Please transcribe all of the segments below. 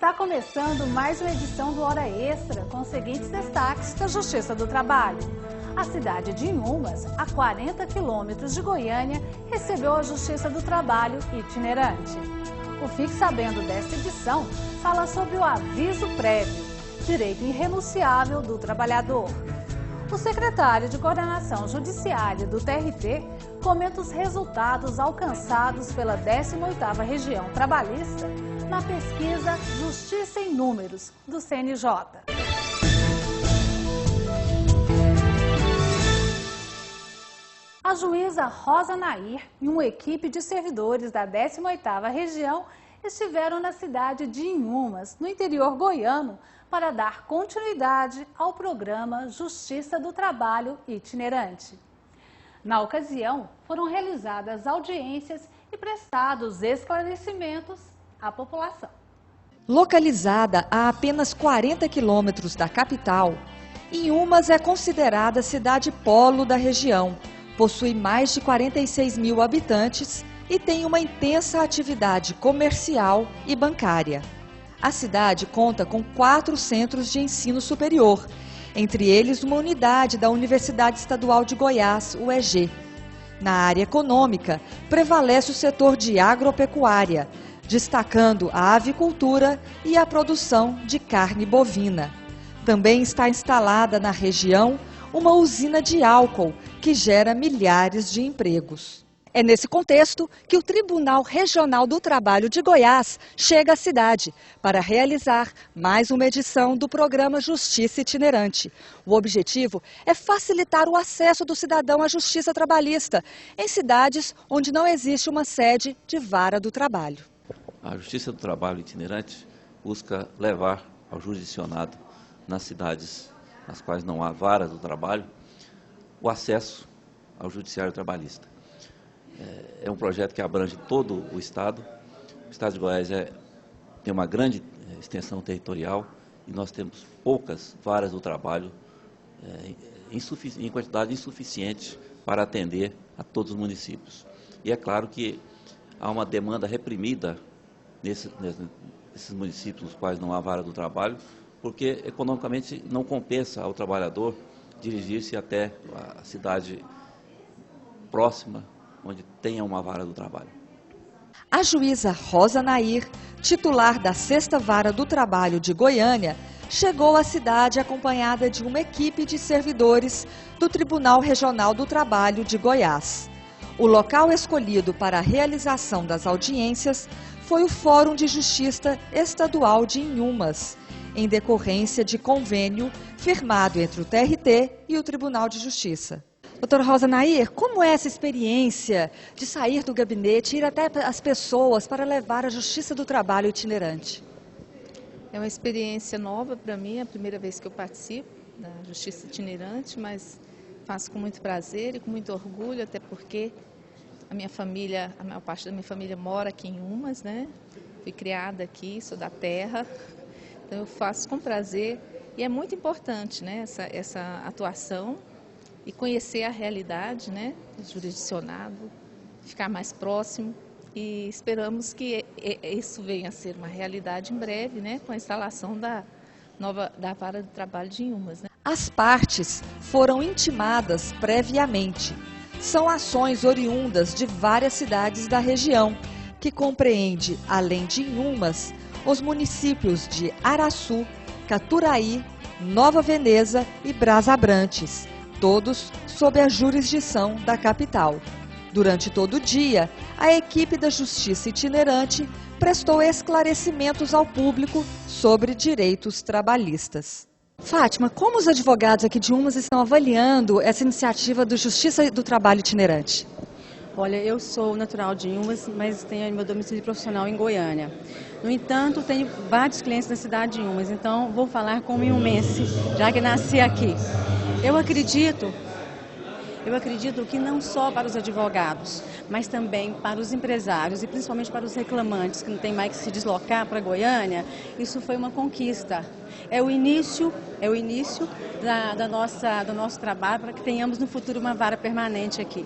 Está começando mais uma edição do Hora Extra com os seguintes destaques da Justiça do Trabalho. A cidade de Inhumas, a 40 quilômetros de Goiânia, recebeu a Justiça do Trabalho itinerante. O Fique Sabendo desta edição fala sobre o aviso prévio, direito irrenunciável do trabalhador. O secretário de Coordenação Judiciária do TRT comenta os resultados alcançados pela 18ª Região Trabalhista na pesquisa Justiça em Números, do CNJ. A juíza Rosa Nair e uma equipe de servidores da 18ª Região estiveram na cidade de Inhumas, no interior goiano, para dar continuidade ao programa Justiça do Trabalho itinerante. Na ocasião, foram realizadas audiências e prestados esclarecimentos à população. Localizada a apenas 40 quilômetros da capital, Inhumas é considerada cidade polo da região, possui mais de 46 mil habitantes e tem uma intensa atividade comercial e bancária. A cidade conta com 4 centros de ensino superior, entre eles uma unidade da Universidade Estadual de Goiás, UEG. Na área econômica, prevalece o setor de agropecuária, destacando a avicultura e a produção de carne bovina. Também está instalada na região uma usina de álcool, que gera milhares de empregos. É nesse contexto que o Tribunal Regional do Trabalho de Goiás chega à cidade para realizar mais uma edição do programa Justiça Itinerante. O objetivo é facilitar o acesso do cidadão à justiça trabalhista em cidades onde não existe uma sede de vara do trabalho. A Justiça do Trabalho Itinerante busca levar ao jurisdicionado nas cidades nas quais não há vara do trabalho o acesso ao judiciário trabalhista. É um projeto que abrange todo o Estado. O Estado de Goiás tem uma grande extensão territorial e nós temos poucas varas do trabalho em quantidade insuficiente para atender a todos os municípios. E é claro que há uma demanda reprimida nesses municípios nos quais não há vara do trabalho, porque economicamente não compensa ao trabalhador dirigir-se até a cidade próxima onde tenha uma vara do trabalho. A juíza Rosa Nair, titular da 6ª Vara do Trabalho de Goiânia, chegou à cidade acompanhada de uma equipe de servidores do Tribunal Regional do Trabalho de Goiás. O local escolhido para a realização das audiências foi o Fórum de Justiça Estadual de Inhumas, em decorrência de convênio firmado entre o TRT e o Tribunal de Justiça. Doutora Rosa Nair, como é essa experiência de sair do gabinete e ir até as pessoas para levar a Justiça do Trabalho itinerante? É uma experiência nova para mim, é a primeira vez que eu participo da Justiça itinerante, mas faço com muito prazer e com muito orgulho, até porque a maior parte da minha família mora aqui em Inhumas, né? Fui criada aqui, sou da terra, então eu faço com prazer e é muito importante, né, essa atuação e conhecer a realidade, né, jurisdicionado, ficar mais próximo e esperamos que isso venha a ser uma realidade em breve, né, com a instalação da Vara do Trabalho de Inhumas, né. As partes foram intimadas previamente. São ações oriundas de várias cidades da região, que compreende, além de Inhumas, os municípios de Araçu, Caturaí, Nova Veneza e Brasabrantes, todos sob a jurisdição da capital. Durante todo o dia, a equipe da Justiça Itinerante prestou esclarecimentos ao público sobre direitos trabalhistas. Fátima, como os advogados aqui de Inhumas estão avaliando essa iniciativa do Justiça do Trabalho Itinerante? Olha, eu sou natural de Inhumas, mas tenho meu domicílio profissional em Goiânia. No entanto, tenho vários clientes na cidade de Inhumas, então vou falar como inhumense, já que nasci aqui. Eu acredito que não só para os advogados, mas também para os empresários e principalmente para os reclamantes que não tem mais que se deslocar para Goiânia, isso foi uma conquista. É o início do nosso trabalho para que tenhamos no futuro uma vara permanente aqui,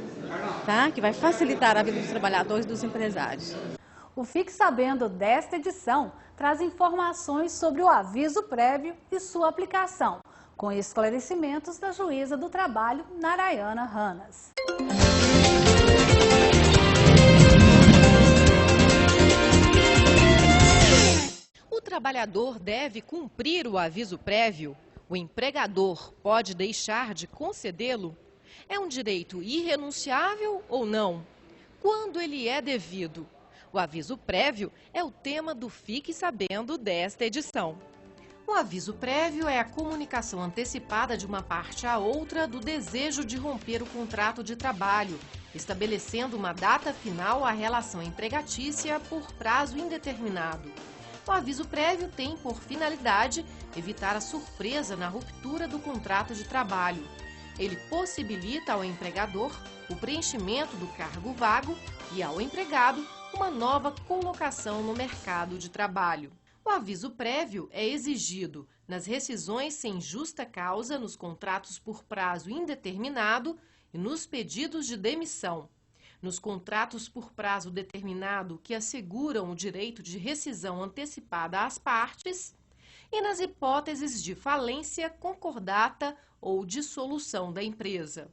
tá? Que vai facilitar a vida dos trabalhadores e dos empresários. O Fique Sabendo desta edição traz informações sobre o aviso prévio e sua aplicação, com esclarecimentos da juíza do trabalho, Narayana Ranas. O trabalhador deve cumprir o aviso prévio. O empregador pode deixar de concedê-lo? É um direito irrenunciável ou não? Quando ele é devido? O aviso prévio é o tema do Fique Sabendo desta edição. O aviso prévio é a comunicação antecipada de uma parte à outra do desejo de romper o contrato de trabalho, estabelecendo uma data final à relação empregatícia por prazo indeterminado. O aviso prévio tem por finalidade evitar a surpresa na ruptura do contrato de trabalho. Ele possibilita ao empregador o preenchimento do cargo vago e ao empregado uma nova colocação no mercado de trabalho. O aviso prévio é exigido nas rescisões sem justa causa, nos contratos por prazo indeterminado e nos pedidos de demissão. Nos contratos por prazo determinado que asseguram o direito de rescisão antecipada às partes e nas hipóteses de falência, concordata ou dissolução da empresa.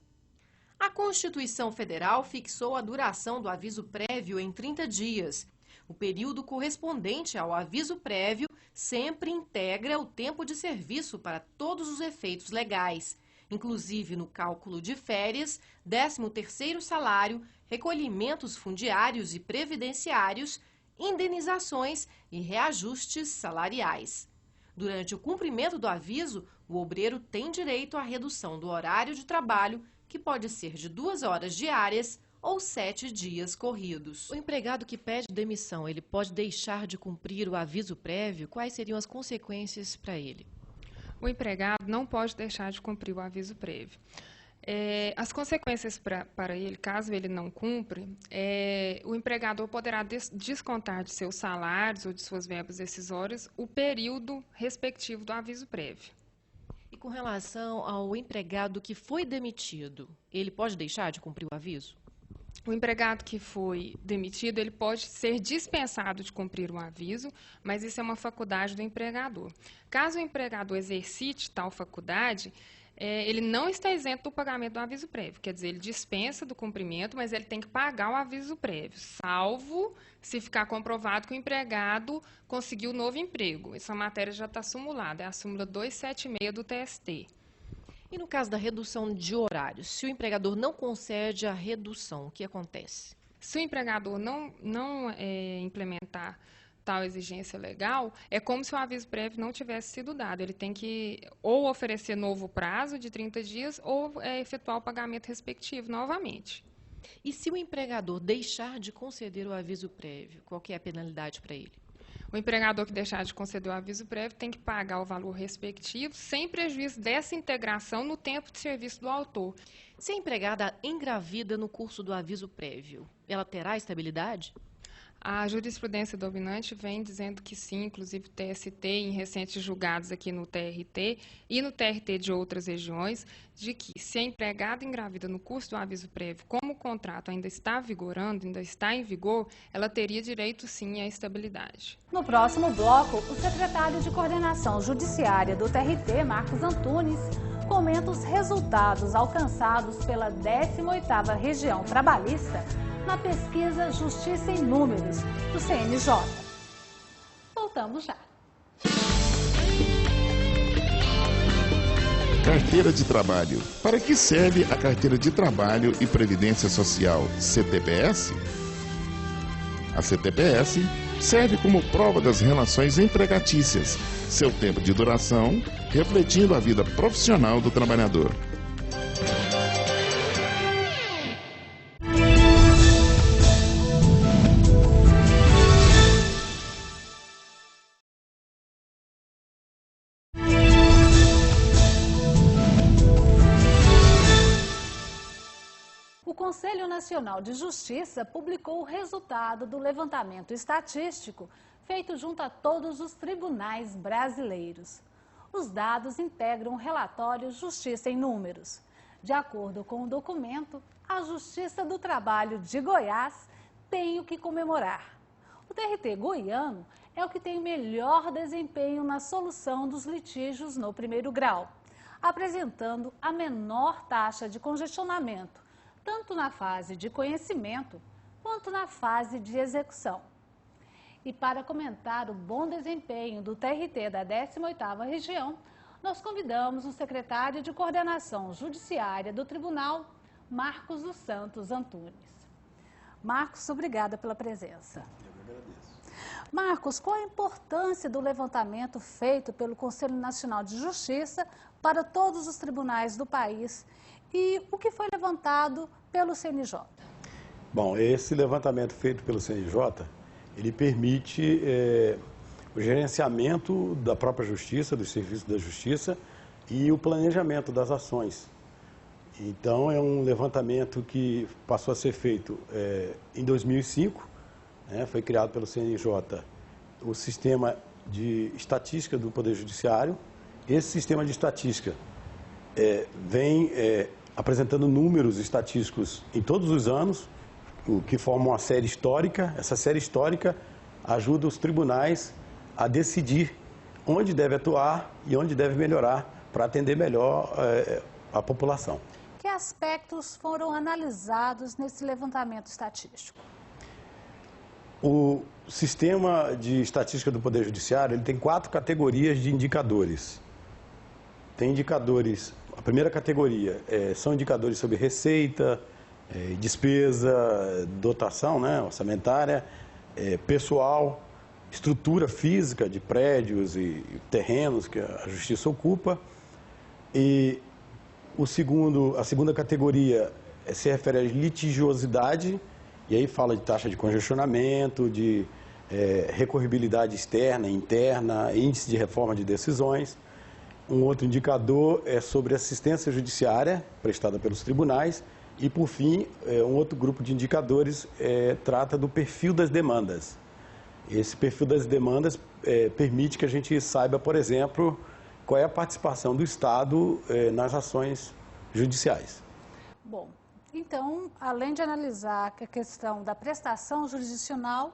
A Constituição Federal fixou a duração do aviso prévio em 30 dias. O período correspondente ao aviso prévio sempre integra o tempo de serviço para todos os efeitos legais, inclusive no cálculo de férias, 13º salário, recolhimentos fundiários e previdenciários, indenizações e reajustes salariais. Durante o cumprimento do aviso, o obreiro tem direito à redução do horário de trabalho, que pode ser de 2 horas diárias ou 7 dias corridos. O empregado que pede demissão, ele pode deixar de cumprir o aviso prévio? Quais seriam as consequências para ele? O empregado não pode deixar de cumprir o aviso prévio. As consequências para ele, caso ele não cumpra, o empregador poderá descontar de seus salários ou de suas verbas decisórias o período respectivo do aviso prévio. E com relação ao empregado que foi demitido, ele pode deixar de cumprir o aviso? O empregado que foi demitido, ele pode ser dispensado de cumprir o aviso, mas isso é uma faculdade do empregador. Caso o empregador exercite tal faculdade, ele não está isento do pagamento do aviso prévio. Quer dizer, ele dispensa do cumprimento, mas ele tem que pagar o aviso prévio, salvo se ficar comprovado que o empregado conseguiu novo emprego. Essa matéria já está simulada, é a súmula 276 do TST. E no caso da redução de horários, se o empregador não concede a redução, o que acontece? Se o empregador não implementar tal exigência legal, é como se o aviso prévio não tivesse sido dado. Ele tem que ou oferecer novo prazo de 30 dias ou efetuar o pagamento respectivo novamente. E se o empregador deixar de conceder o aviso prévio, qual que é a penalidade para ele? O empregador que deixar de conceder o aviso prévio tem que pagar o valor respectivo, sem prejuízo dessa integração no tempo de serviço do autor. Se a empregada engravida no curso do aviso prévio, ela terá estabilidade? A jurisprudência dominante vem dizendo que sim, inclusive o TST, em recentes julgados aqui no TRT e no TRT de outras regiões, de que se a empregada engravida no curso do aviso prévio, como o contrato ainda está vigorando, ainda está em vigor, ela teria direito sim à estabilidade. No próximo bloco, o secretário de Coordenação Judiciária do TRT, Marcos Antunes, comenta os resultados alcançados pela 18ª Região Trabalhista na pesquisa Justiça em Números, do CNJ. Voltamos já. Carteira de Trabalho. Para que serve a Carteira de Trabalho e Previdência Social, CTPS? A CTPS serve como prova das relações empregatícias, seu tempo de duração, refletindo a vida profissional do trabalhador. O Conselho Nacional de Justiça publicou o resultado do levantamento estatístico feito junto a todos os tribunais brasileiros. Os dados integram o relatório Justiça em Números. De acordo com o documento, a Justiça do Trabalho de Goiás tem o que comemorar. O TRT goiano é o que tem melhor desempenho na solução dos litígios no primeiro grau, apresentando a menor taxa de congestionamento, tanto na fase de conhecimento quanto na fase de execução. E para comentar o bom desempenho do TRT da 18ª região, nós convidamos o secretário de Coordenação Judiciária do Tribunal, Marcos dos Santos Antunes. Marcos, obrigada pela presença. Eu que agradeço. Marcos, qual a importância do levantamento feito pelo Conselho Nacional de Justiça para todos os tribunais do país e o que foi levantado pelo CNJ? Bom, esse levantamento feito pelo CNJ, ele permite o gerenciamento da própria justiça, dos serviços da justiça e o planejamento das ações. Então, é um levantamento que passou a ser feito em 2005, foi criado pelo CNJ o Sistema de Estatística do Poder Judiciário. Esse sistema de estatística vem apresentando números estatísticos em todos os anos, o que forma uma série histórica. Essa série histórica ajuda os tribunais a decidir onde deve atuar e onde deve melhorar para atender melhor a população. Que aspectos foram analisados nesse levantamento estatístico? O Sistema de Estatística do Poder Judiciário ele tem 4 categorias de indicadores. Tem indicadores, a primeira categoria são indicadores sobre receita, despesa, dotação orçamentária, pessoal, estrutura física de prédios e terrenos que a Justiça ocupa. E a segunda categoria se refere à litigiosidade, e aí fala de taxa de congestionamento, de recorribilidade externa e interna, índice de reforma de decisões. Um outro indicador é sobre assistência judiciária prestada pelos tribunais. E, por fim, um outro grupo de indicadores trata do perfil das demandas. Esse perfil das demandas permite que a gente saiba, por exemplo, qual é a participação do Estado nas ações judiciais. Bom, então, além de analisar a questão da prestação jurisdicional,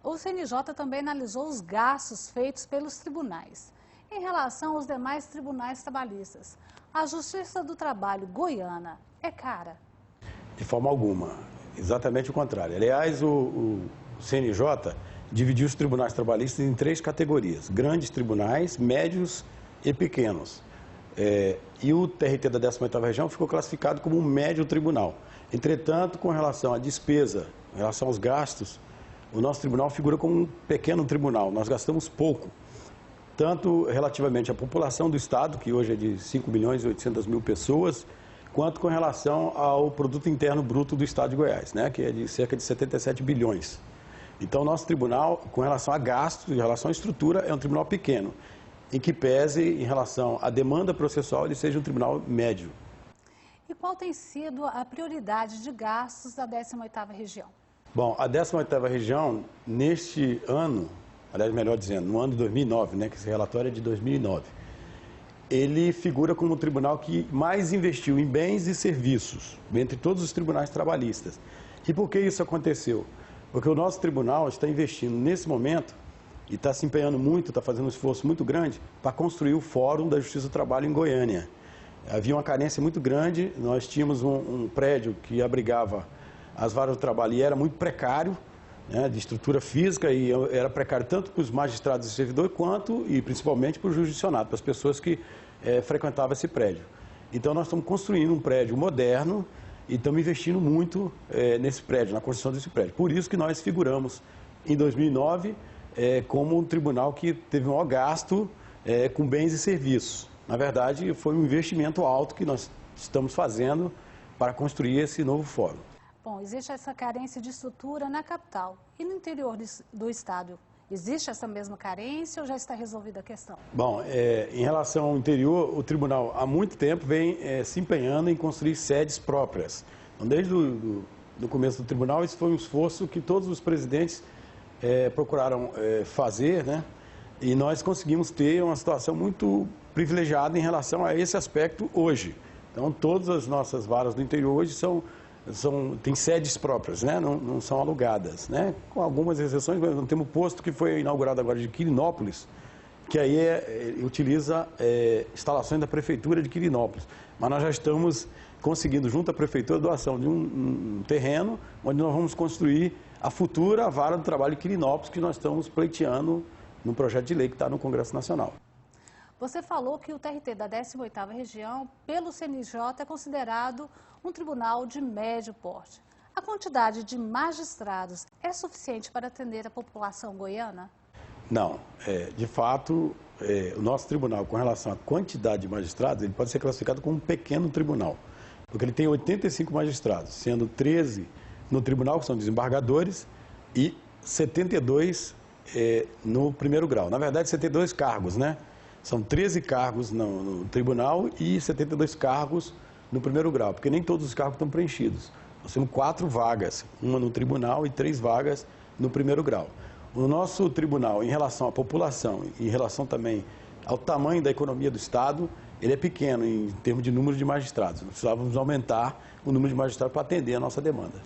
o CNJ também analisou os gastos feitos pelos tribunais. Em relação aos demais tribunais trabalhistas, a Justiça do Trabalho goiana é cara? De forma alguma, exatamente o contrário. Aliás, o CNJ dividiu os tribunais trabalhistas em 3 categorias: grandes tribunais, médios e pequenos. E o TRT da 18ª região ficou classificado como um médio tribunal. Entretanto, com relação à despesa, em relação aos gastos, o nosso tribunal figura como um pequeno tribunal. Nós gastamos pouco, tanto relativamente à população do Estado, que hoje é de 5.800.000 pessoas, quanto com relação ao produto interno bruto do Estado de Goiás, que é de cerca de 77 bilhões. Então, nosso tribunal, com relação a gastos, em relação à estrutura, é um tribunal pequeno, em que pese, em relação à demanda processual, ele seja um tribunal médio. E qual tem sido a prioridade de gastos da 18ª região? Bom, a 18ª região, neste ano, aliás, melhor dizendo, no ano de 2009, que esse relatório é de 2009, ele figura como o tribunal que mais investiu em bens e serviços, entre todos os tribunais trabalhistas. E por que isso aconteceu? Porque o nosso tribunal está investindo nesse momento e está se empenhando muito, está fazendo um esforço muito grande para construir o Fórum da Justiça do Trabalho em Goiânia. Havia uma carência muito grande, nós tínhamos um prédio que abrigava as varas do trabalho e era muito precário, de estrutura física, e era precário tanto para os magistrados e servidores quanto, e principalmente, para o jurisdicionado, para as pessoas que frequentavam esse prédio. Então, nós estamos construindo um prédio moderno e estamos investindo muito nesse prédio, na construção desse prédio. Por isso que nós figuramos, em 2009, como um tribunal que teve o maior gasto com bens e serviços. Na verdade, foi um investimento alto que nós estamos fazendo para construir esse novo fórum. Bom, existe essa carência de estrutura na capital e no interior do estado. Existe essa mesma carência ou já está resolvida a questão? Bom, em relação ao interior, o tribunal há muito tempo vem se empenhando em construir sedes próprias. Então, desde o começo do tribunal, isso foi um esforço que todos os presidentes procuraram fazer, e nós conseguimos ter uma situação muito privilegiada em relação a esse aspecto hoje. Então, todas as nossas varas do interior hoje são tem sedes próprias, né? Não são alugadas, né? Com algumas exceções, mas nós temos um posto que foi inaugurado agora de Quirinópolis, que aí utiliza instalações da Prefeitura de Quirinópolis. Mas nós já estamos conseguindo, junto à Prefeitura, a doação de um terreno onde nós vamos construir a futura vara do trabalho de Quirinópolis, que nós estamos pleiteando no projeto de lei que está no Congresso Nacional. Você falou que o TRT da 18ª região, pelo CNJ, é considerado um tribunal de médio porte. A quantidade de magistrados é suficiente para atender a população goiana? Não. De fato, o nosso tribunal, com relação à quantidade de magistrados, ele pode ser classificado como um pequeno tribunal, porque ele tem 85 magistrados, sendo 13 no tribunal, que são desembargadores, e 72 no primeiro grau. Na verdade, 72 cargos, né? São 13 cargos no tribunal e 72 cargos no primeiro grau, porque nem todos os cargos estão preenchidos. Nós temos 4 vagas, uma no tribunal e 3 vagas no primeiro grau. O nosso tribunal, em relação à população, em relação também ao tamanho da economia do Estado, ele é pequeno em termos de número de magistrados. Nós precisávamos aumentar o número de magistrados para atender a nossa demanda.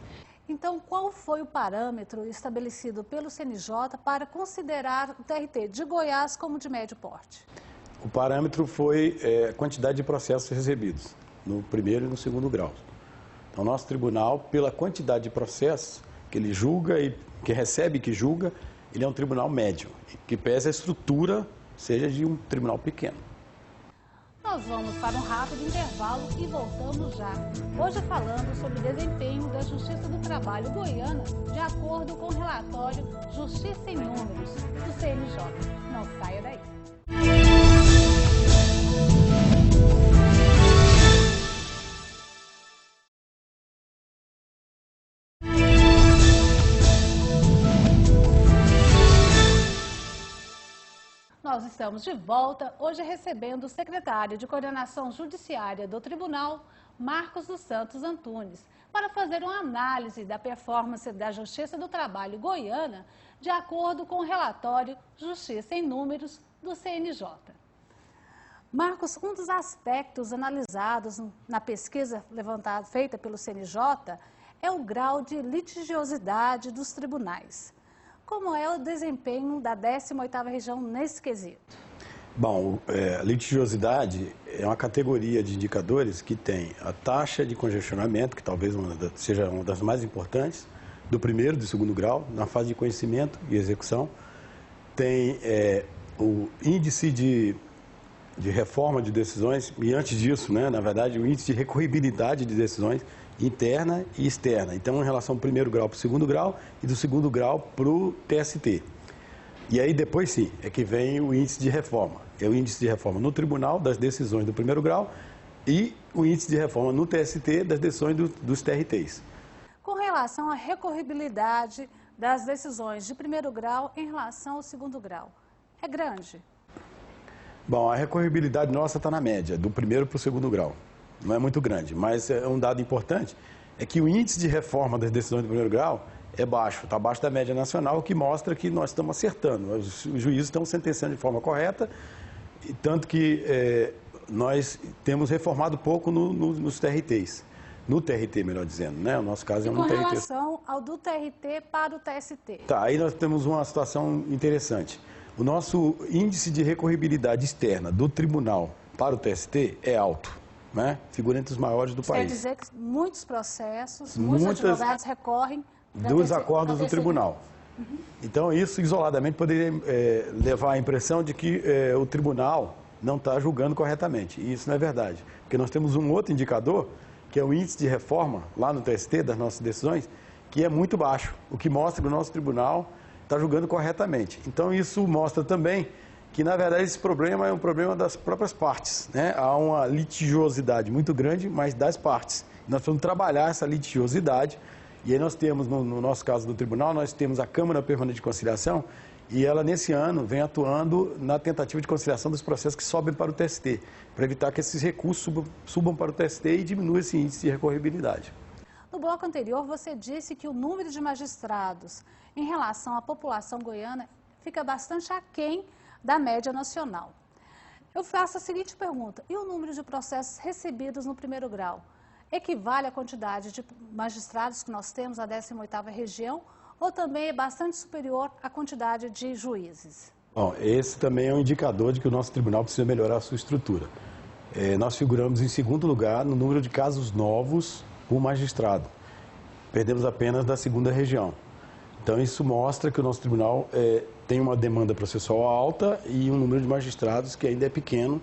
Então, qual foi o parâmetro estabelecido pelo CNJ para considerar o TRT de Goiás como de médio porte? O parâmetro foi a quantidade de processos recebidos, no primeiro e no segundo grau. Então, nosso tribunal, pela quantidade de processos que ele julga e que recebe e que julga, ele é um tribunal médio, que pesa a estrutura, seja de um tribunal pequeno. Nós vamos para um rápido intervalo e voltamos já. Hoje falando sobre o desempenho da Justiça do Trabalho goiana, de acordo com o relatório Justiça em Números, do CNJ. Não saia daí. Nós estamos de volta, hoje recebendo o secretário de Coordenação Judiciária do Tribunal, Marcos dos Santos Antunes, para fazer uma análise da performance da Justiça do Trabalho goiana, de acordo com o relatório Justiça em Números do CNJ. Marcos, um dos aspectos analisados na pesquisa feita pelo CNJ é o grau de litigiosidade dos tribunais. Como é o desempenho da 18ª região nesse quesito? Bom, a litigiosidade é uma categoria de indicadores que tem a taxa de congestionamento, que talvez seja uma das mais importantes, do primeiro e do segundo grau, na fase de conhecimento e execução. Tem o índice de reforma de decisões, e antes disso, né, na verdade, o índice de recorribilidade de decisões interna e externa. Então, em relação ao primeiro grau para o segundo grau e do segundo grau para o TST. E aí, depois sim, é que vem o índice de reforma. É o índice de reforma no tribunal das decisões do primeiro grau e o índice de reforma no TST das decisões dos TRTs. Com relação à recorribilidade das decisões de primeiro grau em relação ao segundo grau, é grande? Bom, a recorribilidade nossa está na média, do primeiro para o segundo grau. Não é muito grande, mas um dado importante é que o índice de reforma das decisões do primeiro grau é baixo, está abaixo da média nacional, o que mostra que nós estamos acertando. Os juízes estão sentenciando de forma correta, e tanto que nós temos reformado pouco nos TRTs. No TRT, melhor dizendo, né? O nosso caso é um TRT. Com relação ao do TRT para o TST? Tá, aí nós temos uma situação interessante. O nosso índice de recorribilidade externa do tribunal para o TST é alto. Né? Figura entre os maiores do país. Quer dizer que muitos processos, muitos advogados recorrem dos acordos do tribunal. Uhum. Então, isso isoladamente poderia levar à impressão de que o tribunal não está julgando corretamente. E isso não é verdade. Porque nós temos um outro indicador, que é o índice de reforma, lá no TST, das nossas decisões, que é muito baixo, o que mostra que o nosso tribunal está julgando corretamente. Então, isso mostra também que, na verdade, esse problema é um problema das próprias partes, né? Há uma litigiosidade muito grande, mas das partes. Nós precisamos trabalhar essa litigiosidade, e aí nós temos, no nosso caso do tribunal, nós temos a Câmara Permanente de Conciliação, e ela, nesse ano, vem atuando na tentativa de conciliação dos processos que sobem para o TST, para evitar que esses recursos subam para o TST e diminua esse índice de recorribilidade. No bloco anterior, você disse que o número de magistrados em relação à população goiana fica bastante aquém da média nacional. Eu faço a seguinte pergunta: e o número de processos recebidos no primeiro grau? equivale à quantidade de magistrados que nós temos na 18ª região ou também é bastante superior à quantidade de juízes? Bom, esse também é um indicador de que o nosso tribunal precisa melhorar a sua estrutura. Nós figuramos em segundo lugar no número de casos novos por magistrado. Perdemos apenas da 2ª região. Então, isso mostra que o nosso tribunal tem uma demanda processual alta e um número de magistrados que ainda é pequeno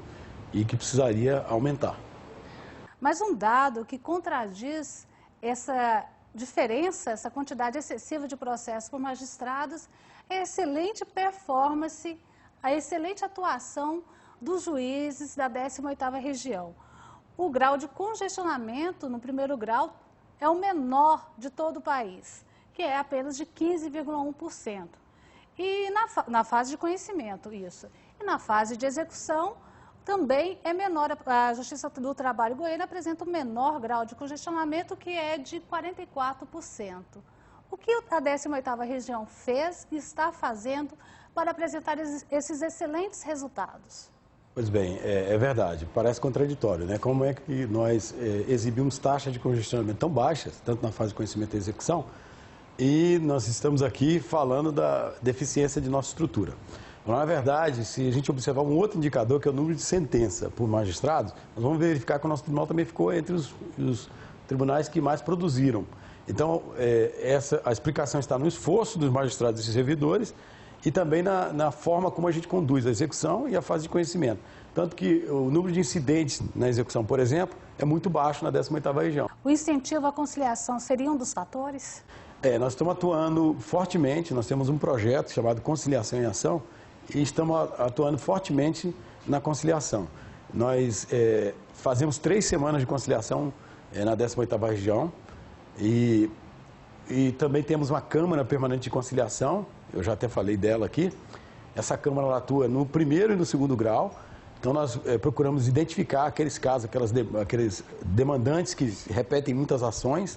e que precisaria aumentar. Mas um dado que contradiz essa diferença, essa quantidade excessiva de processos por magistrados, é a excelente performance, a excelente atuação dos juízes da 18ª região. O grau de congestionamento no primeiro grau é o menor de todo o país, que é apenas de 15,1%. E na fase de conhecimento, isso. E na fase de execução, também é menor. A Justiça do Trabalho goiana apresenta o menor grau de congestionamento, que é de 44%. O que a 18ª região fez e está fazendo para apresentar esses excelentes resultados? Pois bem, é verdade, parece contraditório, né? Como é que nós exibimos taxas de congestionamento tão baixas, tanto na fase de conhecimento e execução, e nós estamos aqui falando da deficiência de nossa estrutura. Na verdade, se a gente observar um outro indicador, que é o número de sentença por magistrados, nós vamos verificar que o nosso tribunal também ficou entre os tribunais que mais produziram. Então, a explicação está no esforço dos magistrados e servidores, e também na forma como a gente conduz a execução e a fase de conhecimento. Tanto que o número de incidentes na execução, por exemplo, é muito baixo na 18ª região. O incentivo à conciliação seria um dos fatores? Nós estamos atuando fortemente, nós temos um projeto chamado Conciliação em Ação e estamos atuando fortemente na conciliação. Nós fazemos 3 semanas de conciliação na 18ª região e também temos uma Câmara Permanente de Conciliação. Eu já até falei dela aqui. Essa Câmara ela atua no primeiro e no 2º grau. Então, nós procuramos identificar aqueles casos, aqueles demandantes que repetem muitas ações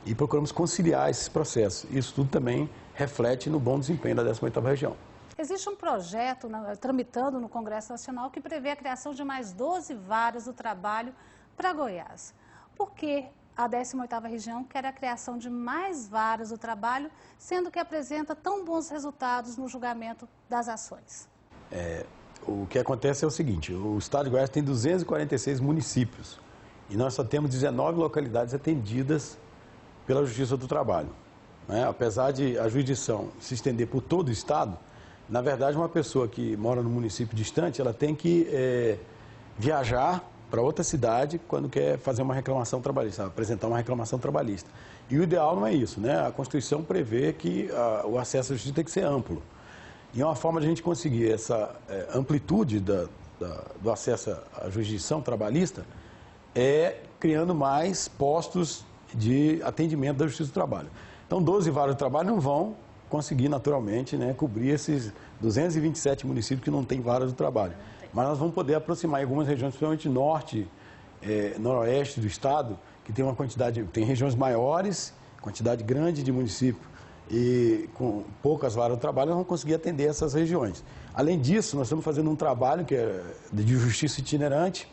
e procuramos conciliar esses processos. Isso tudo também reflete no bom desempenho da 18ª região. Existe um projeto tramitando no Congresso Nacional que prevê a criação de mais 12 varas do trabalho para Goiás. Por que a 18ª região quer a criação de mais varas do trabalho, sendo que apresenta tão bons resultados no julgamento das ações? O que acontece é o seguinte, o estado de Goiás tem 246 municípios e nós só temos 19 localidades atendidas pela Justiça do Trabalho. Apesar de a jurisdição se estender por todo o estado, na verdade uma pessoa que mora no município distante, ela tem que viajar para outra cidade quando quer fazer uma reclamação trabalhista, apresentar uma reclamação trabalhista. E o ideal não é isso, né? A Constituição prevê que o acesso à justiça tem que ser amplo. E uma forma de a gente conseguir essa amplitude do acesso à jurisdição trabalhista é criando mais postos de atendimento da Justiça do Trabalho. Então, 12 varas de trabalho não vão conseguir, naturalmente, né, cobrir esses 227 municípios que não têm vara do trabalho. Mas nós vamos poder aproximar em algumas regiões, principalmente norte, noroeste do estado, que tem uma quantidade, tem regiões maiores, quantidade grande de municípios e com poucas varas do trabalho, nós vamos conseguir atender essas regiões. Além disso, nós estamos fazendo um trabalho que é de justiça itinerante,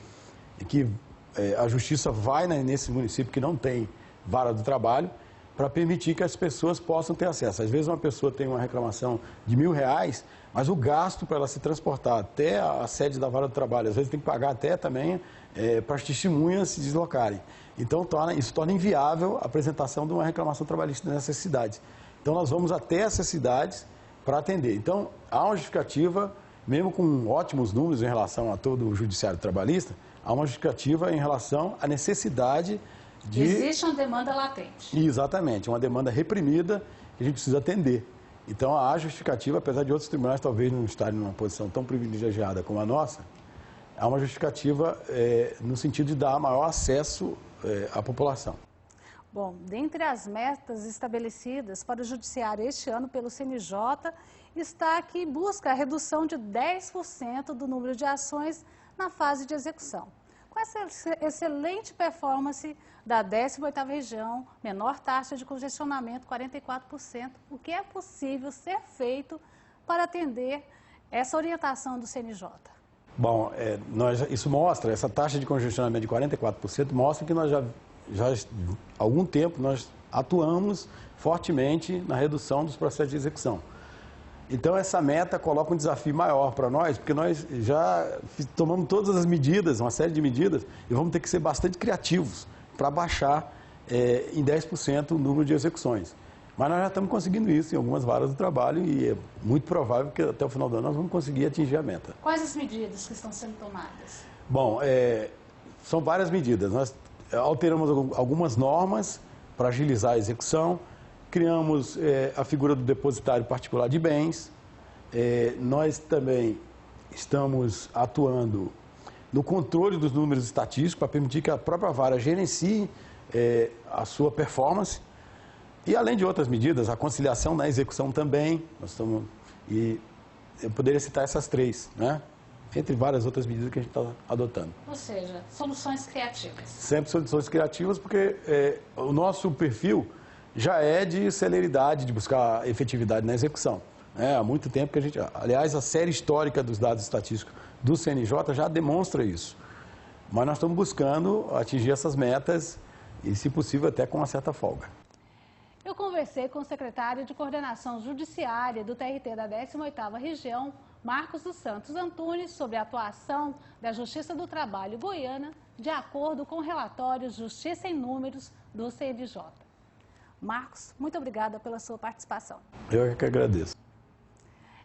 que a justiça vai nesse município que não tem vara do trabalho, para permitir que as pessoas possam ter acesso. Às vezes uma pessoa tem uma reclamação de R$1.000, mas o gasto para ela se transportar até a sede da vara do trabalho, às vezes tem que pagar até também para as testemunhas se deslocarem. Então isso torna inviável a apresentação de uma reclamação trabalhista nessas cidades. Então nós vamos até essas cidades para atender. Então há uma justificativa, mesmo com ótimos números em relação a todo o judiciário trabalhista, há uma justificativa em relação à necessidade de... Existe uma demanda latente. Exatamente, uma demanda reprimida que a gente precisa atender. Então, há justificativa, apesar de outros tribunais talvez não estarem numa posição tão privilegiada como a nossa, há uma justificativa no sentido de dar maior acesso à população. Bom, dentre as metas estabelecidas para o Judiciário este ano pelo CNJ, está que busca a redução de 10% do número de ações na fase de execução. Com essa excelente performance da 18ª região, menor taxa de congestionamento, 44%, o que é possível ser feito para atender essa orientação do CNJ? Bom, isso mostra, essa taxa de congestionamento de 44% mostra que nós já já há algum tempo, nós atuamos fortemente na redução dos processos de execução. Então, essa meta coloca um desafio maior para nós, porque nós já tomamos todas as medidas, uma série de medidas, e vamos ter que ser bastante criativos para baixar em 10% o número de execuções. Mas nós já estamos conseguindo isso em algumas varas do trabalho e é muito provável que até o final do ano nós vamos conseguir atingir a meta. Quais as medidas que estão sendo tomadas? Bom, são várias medidas. Nós alteramos algumas normas para agilizar a execução, criamos a figura do depositário particular de bens, nós também estamos atuando no controle dos números estatísticos para permitir que a própria vara gerencie a sua performance e, além de outras medidas, a conciliação na execução também, e eu poderia citar essas três, né? Entre várias outras medidas que a gente está adotando. Ou seja, soluções criativas. Sempre soluções criativas, porque o nosso perfil já é de celeridade, de buscar efetividade na execução. Há muito tempo que a gente... Aliás, a série histórica dos dados estatísticos do CNJ já demonstra isso. Mas nós estamos buscando atingir essas metas e, se possível, até com uma certa folga. Eu conversei com o secretário de Coordenação Judiciária do TRT da 18ª Região, Marcos dos Santos Antunes, sobre a atuação da Justiça do Trabalho Goiana, de acordo com o relatório Justiça em Números do CNJ. Marcos, muito obrigada pela sua participação. Eu que agradeço.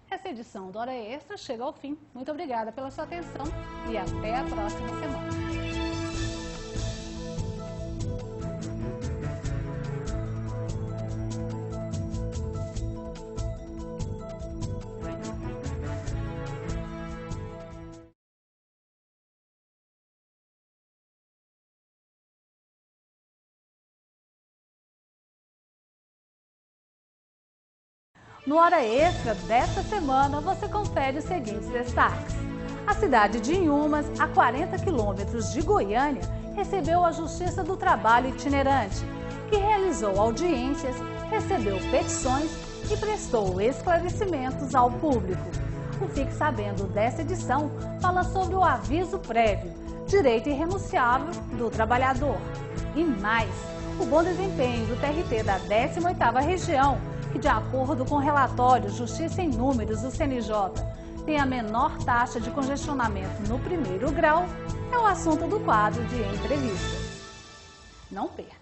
Essa edição do Hora Extra chega ao fim. Muito obrigada pela sua atenção e até a próxima semana. No Hora Extra desta semana, você confere os seguintes destaques. A cidade de Inhumas, a 40 quilômetros de Goiânia, recebeu a Justiça do Trabalho itinerante, que realizou audiências, recebeu petições e prestou esclarecimentos ao público. O Fique Sabendo desta edição fala sobre o aviso prévio, direito irrenunciável do trabalhador. E mais, o bom desempenho do TRT da 18ª Região, que, de acordo com o relatório Justiça em Números do CNJ, tem a menor taxa de congestionamento no primeiro grau, é o assunto do quadro de entrevistas. Não perca!